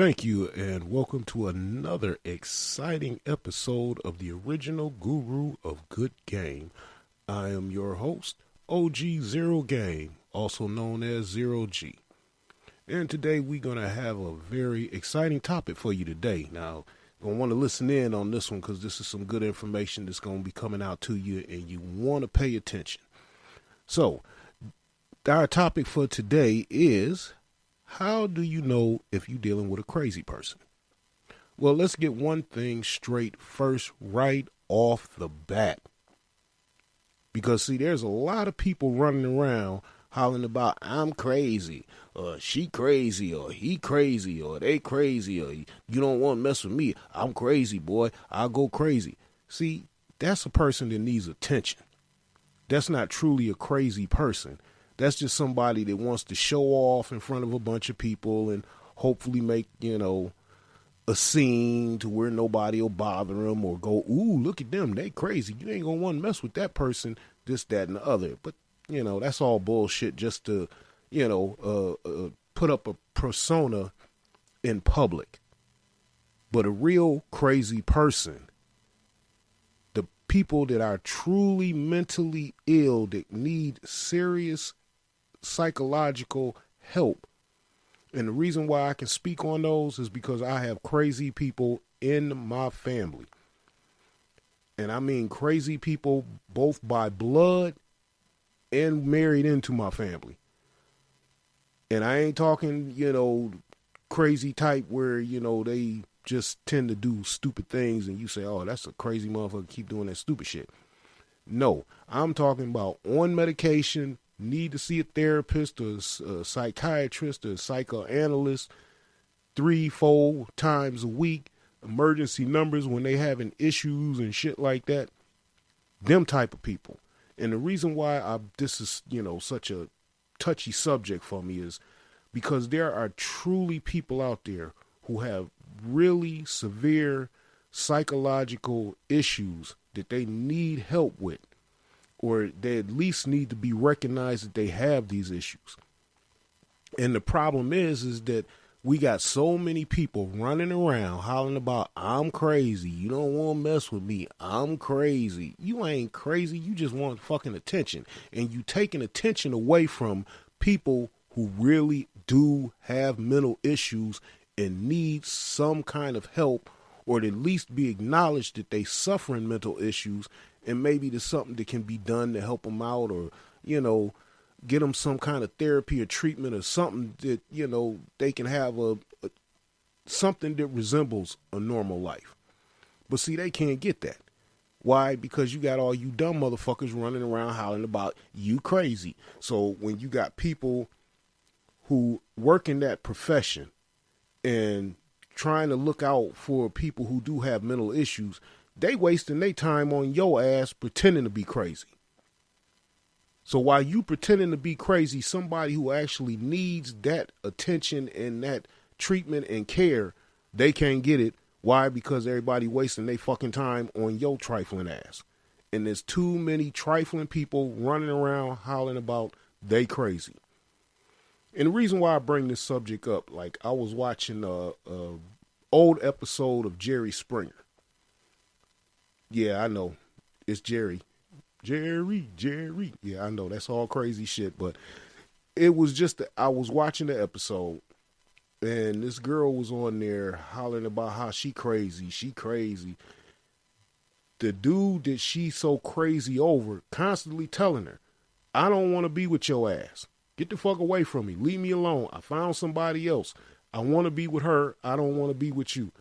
Thank you, and welcome to another exciting episode of the original Guru of Good Game. I am your host, OG Zero Game, also known as Zero G. And today we're going to have a very exciting topic for you today. Now, you're going to want to listen in on this one because this is some good information that's going to be coming out to you, and you want to pay attention. So, our topic for today is, how do you know if you're dealing with a crazy person? Well, let's get one thing straight first, right off the bat. Because, see, there's a lot of people running around hollering about, I'm crazy, or she crazy, or he crazy, or they crazy, or you don't want to mess with me. I'm crazy, boy. I'll go crazy. See, that's a person that needs attention. That's not truly a crazy person. That's just somebody that wants to show off in front of a bunch of people and hopefully make, a scene to where nobody will bother them or go, ooh, look at them, they crazy. You ain't going to want to mess with that person, this, that, and the other. But, that's all bullshit just to, put up a persona in public. But a real crazy person, the people that are truly mentally ill, that need serious psychological help. And the reason why I can speak on those is because I have crazy people in my family. And I mean crazy people both by blood and married into my family. And I ain't talking, crazy type where, they just tend to do stupid things and you say, oh, that's a crazy motherfucker, keep doing that stupid shit. No, I'm talking about on medication, need to see a therapist or a psychiatrist or a psychoanalyst 3-4 times a week, emergency numbers when they having issues and shit like that. Them type of people. And the reason why this is, such a touchy subject for me is because there are truly people out there who have really severe psychological issues that they need help with, or they at least need to be recognized that they have these issues. And the problem is that we got so many people running around hollering about, I'm crazy. You don't want to mess with me. I'm crazy. You ain't crazy. You just want fucking attention. And you taking attention away from people who really do have mental issues and need some kind of help, or to at least be acknowledged that they suffering mental issues, and maybe there's something that can be done to help them out, or, get them some kind of therapy or treatment or something that, they can have something that resembles a normal life. But see, they can't get that. Why? Because you got all you dumb motherfuckers running around hollering about you crazy. So when you got people who work in that profession and trying to look out for people who do have mental issues, they wasting their time on your ass pretending to be crazy. So while you pretending to be crazy, somebody who actually needs that attention and that treatment and care, they can't get it. Why? Because everybody wasting their fucking time on your trifling ass. And there's too many trifling people running around hollering about they crazy. And the reason why I bring this subject up, like I was watching a old episode of Jerry Springer. Yeah, I know. It's Jerry. Jerry. Yeah, I know. That's all crazy shit. But it was just, I was watching the episode, and this girl was on there hollering about how she crazy. The dude that she's so crazy over constantly telling her, I don't want to be with your ass. Get the fuck away from me. Leave me alone. I found somebody else. I want to be with her. I don't want to be with you.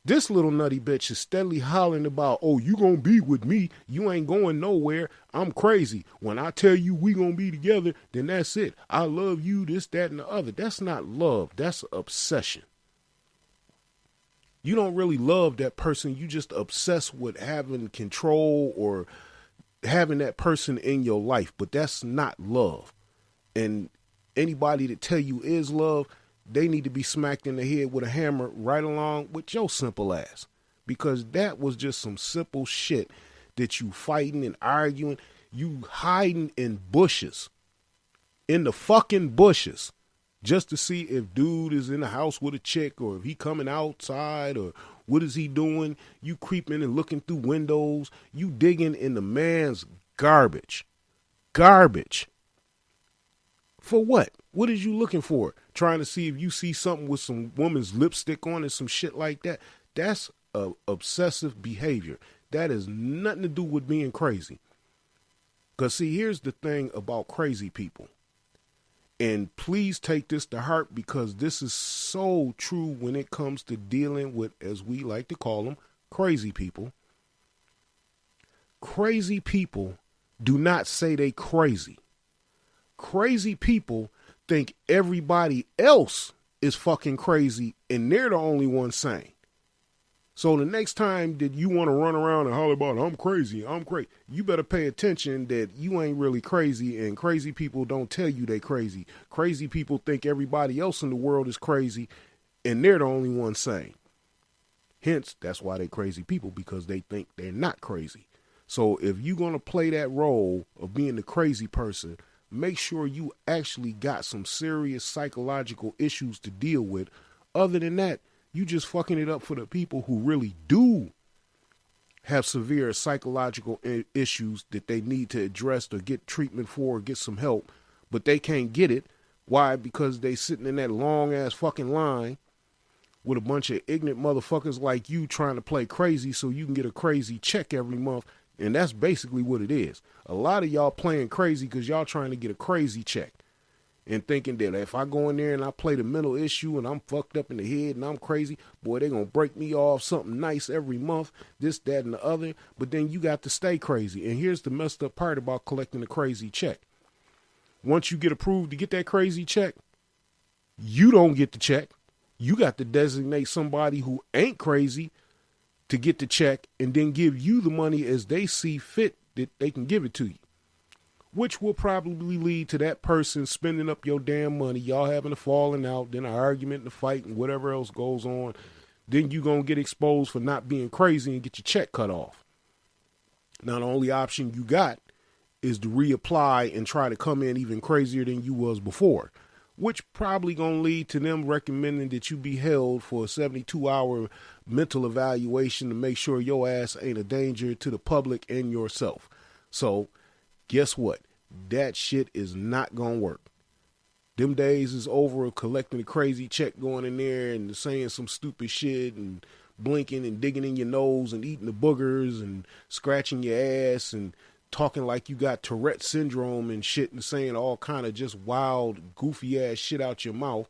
This little nutty bitch is steadily hollering about, oh, you gonna be with me. You ain't going nowhere. I'm crazy. When I tell you we gonna be together, then that's it. I love you, this, that, and the other. That's not love. That's obsession. You don't really love that person. You just obsessed with having control or having that person in your life. But that's not love. And anybody that tell you is love, they need to be smacked in the head with a hammer right along with your simple ass. Because that was just some simple shit that you fighting and arguing. You hiding in bushes. In the fucking bushes. just to see if dude is in the house with a chick or if he coming outside or what is he doing. You creeping and looking through windows. You digging in the man's garbage. Garbage. For what? What is you looking for? Trying to see if you see something with some woman's lipstick on and some shit like that. That's obsessive behavior. That has nothing to do with being crazy. Because see, here's the thing about crazy people. And please take this to heart because this is so true when it comes to dealing with, as we like to call them, crazy people. Crazy people do not say they crazy. Crazy people think everybody else is fucking crazy and they're the only one sane. So the next time that you want to run around and holler about, I'm crazy, you better pay attention that you ain't really crazy, and crazy people don't tell you they crazy. Crazy people think everybody else in the world is crazy and they're the only one sane. Hence, that's why they crazy people, because they think they're not crazy. So if you're going to play that role of being the crazy person, make sure you actually got some serious psychological issues to deal with. Other than that, you just fucking it up for the people who really do have severe psychological issues that they need to address or get treatment for or get some help, but they can't get it. Why? Because they sitting in that long ass fucking line with a bunch of ignorant motherfuckers like you trying to play crazy so you can get a crazy check every month. And that's basically what it is. A lot of y'all playing crazy because y'all trying to get a crazy check. And thinking that if I go in there and I play the mental issue and I'm fucked up in the head and I'm crazy, boy, they're going to break me off something nice every month, this, that, and the other. But then you got to stay crazy. And here's the messed up part about collecting a crazy check. Once you get approved to get that crazy check, you don't get the check. You got to designate somebody who ain't crazy to get the check and then give you the money as they see fit that they can give it to you. Which will probably lead to that person spending up your damn money, y'all having a falling out, then an argument and a fight and whatever else goes on. Then you going to get exposed for not being crazy and get your check cut off. Now, the only option you got is to reapply and try to come in even crazier than you was before, which probably going to lead to them recommending that you be held for a 72-hour mental evaluation to make sure your ass ain't a danger to the public and yourself. So, guess what? That shit is not going to work. Them days is over of collecting a crazy check, going in there and saying some stupid shit and blinking and digging in your nose and eating the boogers and scratching your ass and talking like you got Tourette syndrome and shit and saying all kind of just wild, goofy ass shit out your mouth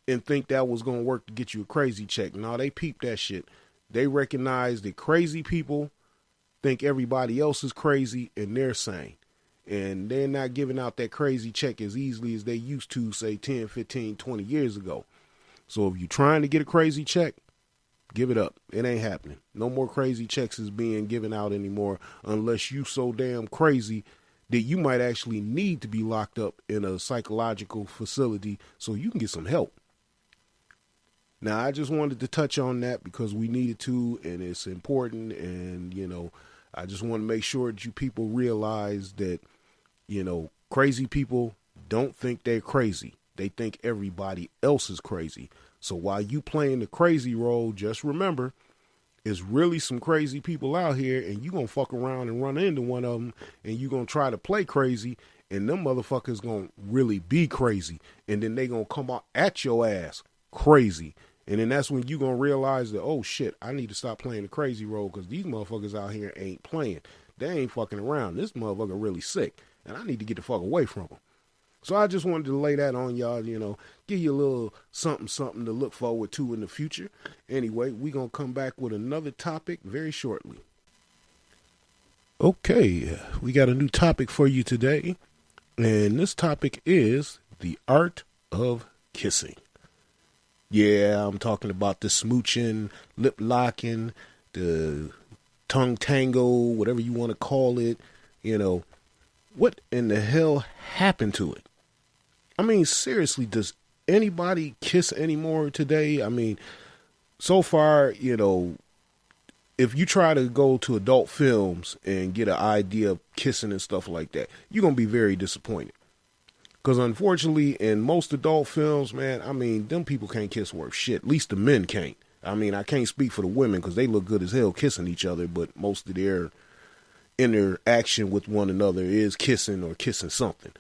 and think that was going to work to get you a crazy check. No, they peep that shit. They recognize that crazy people think everybody else is crazy and they're sane. And they're not giving out that crazy check as easily as they used to, say, 10, 15, 20 years ago. So if you're trying to get a crazy check, give it up. It ain't happening. No more crazy checks is being given out anymore unless you so damn crazy that you might actually need to be locked up in a psychological facility so you can get some help. Now, I just wanted to touch on that because we needed to, and it's important. And, you know, I just want to make sure that you people realize that, you know, crazy people don't think they're crazy. They think everybody else is crazy. So while you playing the crazy role, just remember, there's really some crazy people out here, and you going to fuck around and run into one of them, and you going to try to play crazy, and them motherfuckers going to really be crazy. And then they going to come out at your ass crazy. And then that's when you going to realize that, oh shit, I need to stop playing the crazy role because these motherfuckers out here ain't playing. They ain't fucking around. This motherfucker really sick, and I need to get the fuck away from him. So I just wanted to lay that on y'all, you know, give you a little something to look forward to in the future. Anyway, we're going to come back with another topic very shortly. Okay, we got a new topic for you today. And this topic is the art of kissing. Yeah, I'm talking about the smooching, lip locking, the tongue tango, whatever you want to call it. You know, what in the hell happened to it? I mean, seriously, does anybody kiss anymore today? I mean, so far, you know, if you try to go to adult films and get an idea of kissing and stuff like that, you're going to be very disappointed. Because unfortunately, in most adult films, man, I mean, them people can't kiss worth shit. At least the men can't. I mean, I can't speak for the women because they look good as hell kissing each other, but most of their interaction with one another is kissing or kissing something.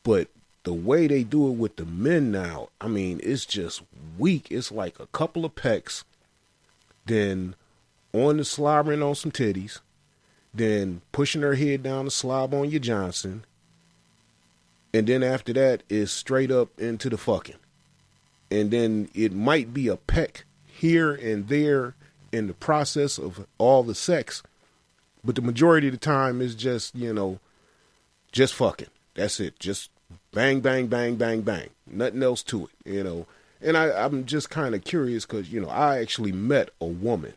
But the way they do it with the men now, I mean, it's just weak. It's like a couple of pecks, then on the slobbering on some titties, then pushing her head down the slob on your Johnson, and then after that is straight up into the fucking. And then it might be a peck here and there in the process of all the sex, but the majority of the time is just, just fucking. That's it. Just bang, bang, bang, bang, bang. Nothing else to it, And I'm just kind of curious because, I actually met a woman,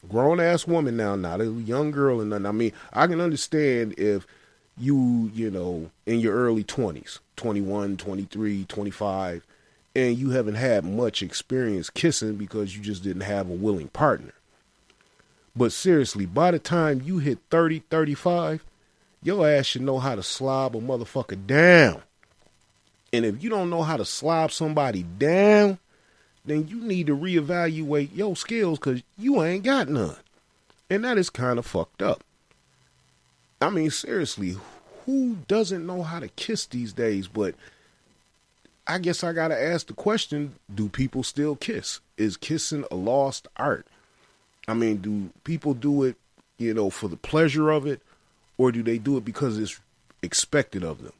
grown-ass woman now, not a young girl and nothing. I mean, I can understand if you, in your early 20s, 21, 23, 25, and you haven't had much experience kissing because you just didn't have a willing partner. But seriously, by the time you hit 30, 35, your ass should know how to slob a motherfucker down. And if you don't know how to slob somebody down, then you need to reevaluate your skills because you ain't got none. And that is kind of fucked up. I mean, seriously, who doesn't know how to kiss these days? But I guess I got to ask the question, do people still kiss? Is kissing a lost art? I mean, do people do it, for the pleasure of it? Or do they do it because it's expected of them?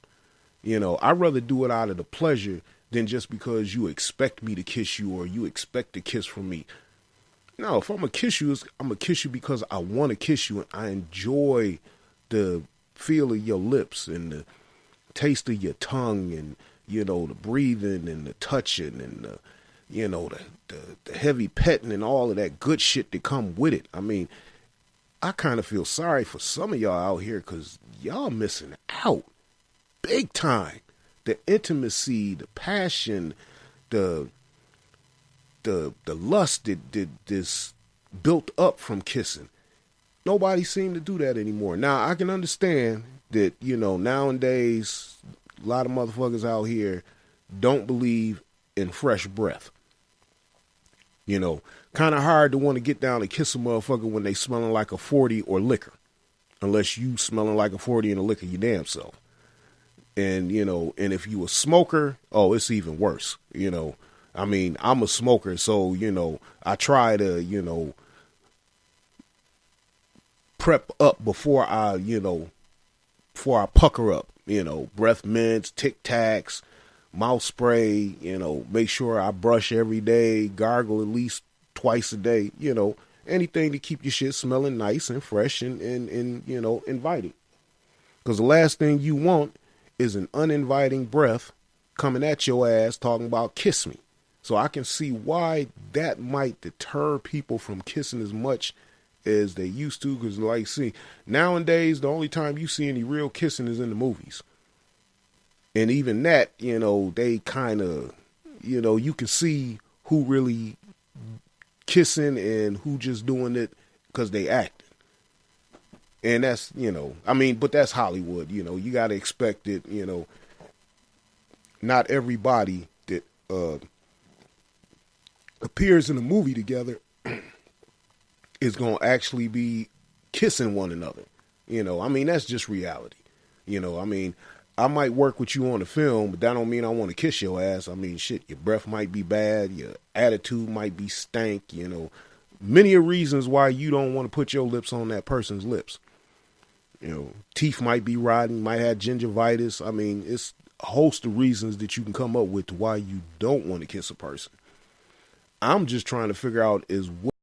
I'd rather do it out of the pleasure than just because you expect me to kiss you or you expect to kiss from me. No, if I'm going to kiss you, I'm going to kiss you because I want to kiss you and I enjoy the feel of your lips and the taste of your tongue and, the breathing and the touching and the heavy petting and all of that good shit that come with it. I mean, I kind of feel sorry for some of y'all out here because y'all missing out big time. The intimacy, the passion, the lust that this built up from kissing. Nobody seemed to do that anymore. Now, I can understand that, nowadays, a lot of motherfuckers out here don't believe in fresh breath. Kind of hard to want to get down and kiss a motherfucker when they smelling like a 40 or liquor. Unless you smelling like a 40 and a liquor your damn self. And, and if you a smoker, oh, it's even worse. I mean, I'm a smoker, so, I try to, prep up before I pucker up, breath mints, Tic Tacs, mouth spray, make sure I brush every day, gargle at least twice a day, anything to keep your shit smelling nice and fresh and inviting. Because the last thing you want is an uninviting breath coming at your ass talking about kiss me. So I can see why that might deter people from kissing as much as they used to. Because nowadays, the only time you see any real kissing is in the movies. And even that, they kind of, you can see who really kissing and who just doing it because they acting. And that's, but that's Hollywood, you got to expect it, not everybody that appears in a movie together is going to actually be kissing one another. That's just reality. I might work with you on the film, but that don't mean I want to kiss your ass. I mean, shit, your breath might be bad. Your attitude might be stank, many of reasons why you don't want to put your lips on that person's lips. Teeth might be rotten, might have gingivitis. I mean, it's a host of reasons that you can come up with to why you don't want to kiss a person. I'm just trying to figure out is what